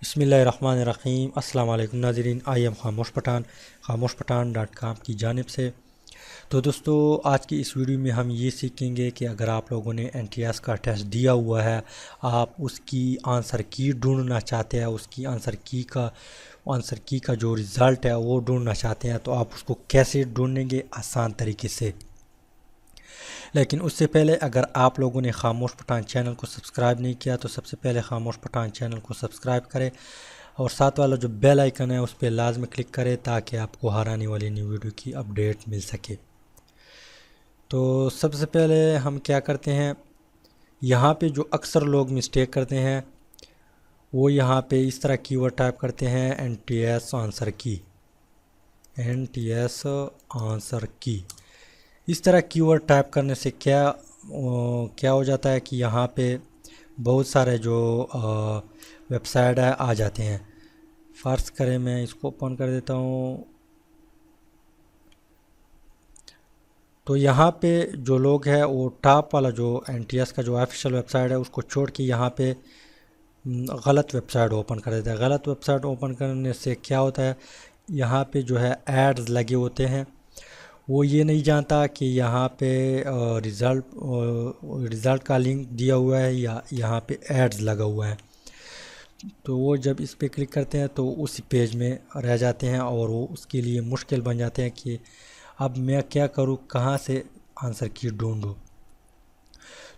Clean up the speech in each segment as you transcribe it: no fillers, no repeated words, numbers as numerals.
बिस्मिल्लाहिर्रहमानिर्रहीम। अस्सलाम वालेकुम नाज़रीन, आई एम खामोश पठान .com की जानिब से। तो दोस्तों, आज की इस वीडियो में हम ये सीखेंगे कि अगर आप लोगों ने NTS का टेस्ट दिया हुआ है, आप उसकी आंसर की ढूंढना चाहते हैं, उसकी आंसर की का जो रिज़ल्ट है वो ढूंढना चाहते हैं, तो आप उसको कैसे ढूंढेंगे आसान तरीके से। लेकिन उससे पहले अगर आप लोगों ने खामोश पठान चैनल को सब्सक्राइब नहीं किया तो सबसे पहले खामोश पठान चैनल को सब्सक्राइब करें और साथ वाला जो बेल आइकन है उस पर लाजमी क्लिक करें ताकि आपको हर आने वाली न्यू वीडियो की अपडेट मिल सके। तो सबसे पहले हम क्या करते हैं, यहाँ पे जो अक्सर लोग मिस्टेक करते हैं वो यहाँ पे इस तरह कीवर्ड टाइप करते हैं NTS आंसर की। इस तरह कीवर्ड टाइप करने से क्या हो जाता है कि यहाँ पे बहुत सारे जो वेबसाइट है आ जाते हैं। फ़र्ज़ करें मैं इसको ओपन कर देता हूँ, तो यहाँ पे जो लोग हैं वो टॉप वाला जो NTS का जो ऑफिशियल वेबसाइट है उसको छोड़ के यहाँ पे गलत वेबसाइट ओपन कर देता है। गलत वेबसाइट ओपन करने से क्या होता है, यहाँ पे जो है एड्स लगे होते हैं, वो ये नहीं जानता कि यहाँ पे रिज़ल्ट का लिंक दिया हुआ है या यहाँ पे एड्स लगा हुआ है। तो वो जब इस पे क्लिक करते हैं तो उसी पेज में रह जाते हैं और वो उसके लिए मुश्किल बन जाते हैं कि अब मैं क्या करूँ, कहाँ से आंसर की ढूंढूँ।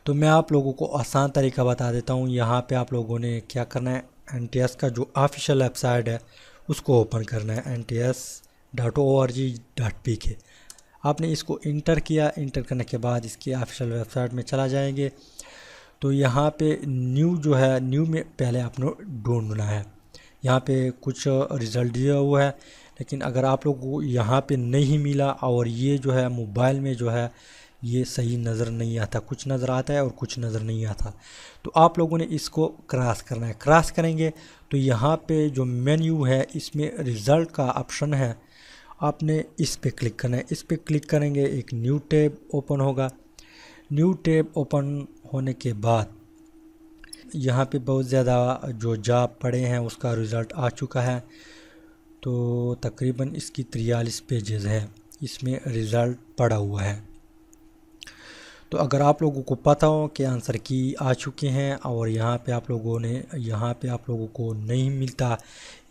तो मैं आप लोगों को आसान तरीका बता देता हूँ। यहाँ पे आप लोगों ने क्या करना है, NTS का जो ऑफिशियल वेबसाइट है उसको ओपन करना है, nts.org.pk। आपने इसको इंटर किया, इंटर करने के बाद इसकी ऑफिशियल वेबसाइट में चला जाएंगे। तो यहाँ पे न्यू जो है, न्यू में पहले आपने ढूंढना है। यहाँ पे कुछ रिज़ल्ट दिया हुआ है, लेकिन अगर आप लोगों को यहाँ पे नहीं मिला और ये जो है मोबाइल में जो है ये सही नज़र नहीं आता, कुछ नज़र आता है और कुछ नज़र नहीं आता, तो आप लोगों ने इसको क्रॉस करना है। क्रॉस करेंगे तो यहाँ पे जो मेन्यू है इसमें रिज़ल्ट का ऑप्शन है, आपने इस पे क्लिक करना है। इस पे क्लिक करेंगे, एक न्यू टैब ओपन होगा। न्यू टैब ओपन होने के बाद यहाँ पे बहुत ज़्यादा जो जॉब पड़े हैं उसका रिज़ल्ट आ चुका है। तो तकरीबन इसकी 43 पेजेस है, इसमें रिज़ल्ट पड़ा हुआ है। तो अगर आप लोगों को पता हो कि आंसर की आ चुके हैं और यहाँ पे आप लोगों को नहीं मिलता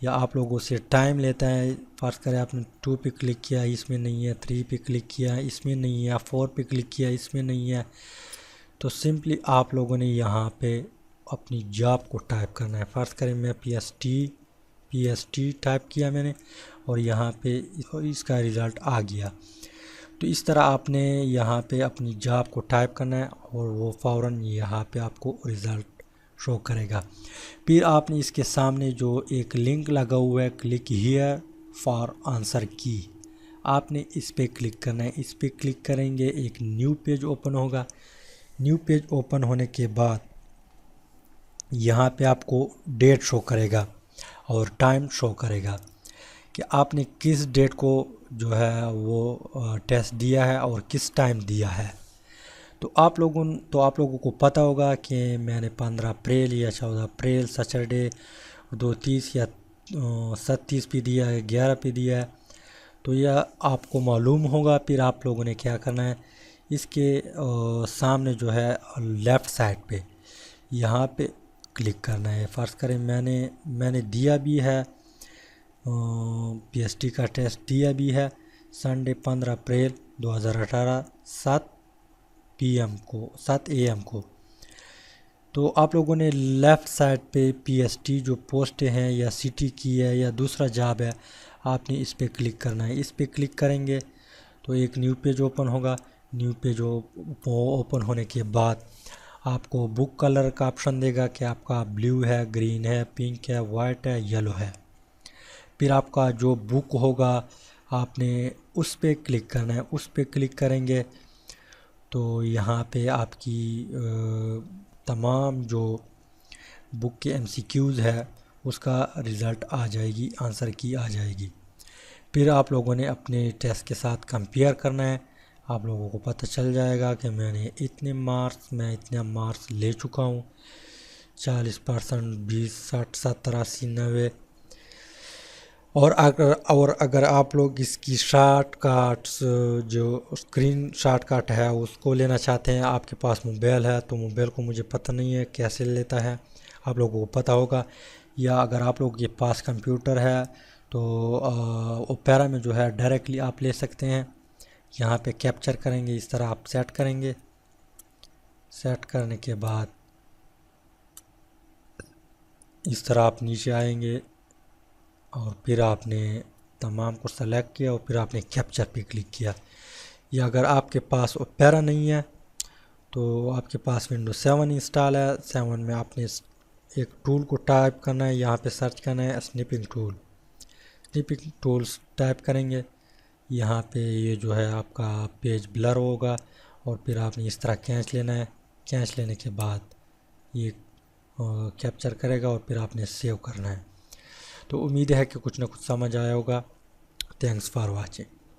या आप लोगों से टाइम लेता है, फ़र्ज़ करें आपने 2 पे क्लिक किया इसमें नहीं है, 3 पे क्लिक किया इसमें नहीं है, 4 पे क्लिक किया इसमें नहीं है, तो सिंपली आप लोगों ने यहाँ पे अपनी जॉब को टाइप करना है। फ़र्ज़ करें मैं PST टाइप किया मैंने और यहाँ पे इसका रिज़ल्ट आ गया। तो इस तरह आपने यहाँ पे अपनी जॉब को टाइप करना है और वो फ़ौरन यहाँ पे आपको रिज़ल्ट शो करेगा। फिर आपने इसके सामने जो एक लिंक लगा हुआ है, क्लिक हियर फॉर आंसर की, आपने इस पे क्लिक करना है। इस पे क्लिक करेंगे, एक न्यू पेज ओपन होगा। न्यू पेज ओपन होने के बाद यहाँ पे आपको डेट शो करेगा और टाइम शो करेगा कि आपने किस डेट को जो है वो टेस्ट दिया है और किस टाइम दिया है। तो आप लोगों को पता होगा कि मैंने 15 अप्रैल या 14 अप्रैल सैटरडे 2:30 या 37 पे दिया है, 11 पे दिया है, तो यह आपको मालूम होगा। फिर आप लोगों ने क्या करना है, इसके सामने जो है लेफ़्ट साइड पे यहाँ पे क्लिक करना है। फ़र्ज़ करें मैंने दिया भी है, PST का टेस्ट दिया भी है संडे 15 अप्रैल 2018 7 AM को। तो आप लोगों ने लेफ़्ट साइड पे PST जो पोस्ट हैं या सिटी की है या दूसरा जॉब है, आपने इस पे क्लिक करना है। इस पे क्लिक करेंगे तो एक न्यू पेज ओपन होगा। न्यू पेज ओपन होने के बाद आपको बुक कलर का ऑप्शन देगा कि आपका ब्लू है, ग्रीन है, पिंक है, वाइट है, येलो है। फिर आपका जो बुक होगा आपने उस पे क्लिक करना है। उस पे क्लिक करेंगे तो यहाँ पे आपकी तमाम जो बुक के MCQs है उसका रिज़ल्ट आ जाएगी, आंसर की आ जाएगी। फिर आप लोगों ने अपने टेस्ट के साथ कंपेयर करना है। आप लोगों को पता चल जाएगा कि मैं इतने मार्क्स ले चुका हूँ। 40%, 20, 60, 70, 80, 90। और अगर आप लोग इसकी शॉर्टकट्स, जो स्क्रीन शॉर्टकट है उसको लेना चाहते हैं, आपके पास मोबाइल है तो मोबाइल को मुझे पता नहीं है कैसे लेता है, आप लोगों को पता होगा। या अगर आप लोग के पास कंप्यूटर है तो ओपेरा में जो है डायरेक्टली आप ले सकते हैं। यहाँ पे कैप्चर करेंगे, इस तरह आप सेट करेंगे। सेट करने के बाद इस तरह आप नीचे आएंगे और फिर आपने तमाम को सेलेक्ट किया और फिर आपने कैप्चर पे क्लिक किया। या अगर आपके पास ओपेरा नहीं है तो आपके पास विंडोज 7 इंस्टॉल है, 7 में आपने एक टूल को टाइप करना है, यहाँ पे सर्च करना है snipping tool. Snipping tools type करेंगे, यहाँ पे ये जो है आपका पेज ब्लर होगा और फिर आपने इस तरह खींच लेना है। खींच लेने के बाद ये कैप्चर करेगा और फिर आपने सेव करना है। तो उम्मीद है कि कुछ ना कुछ समझ आया होगा। Thanks for watching.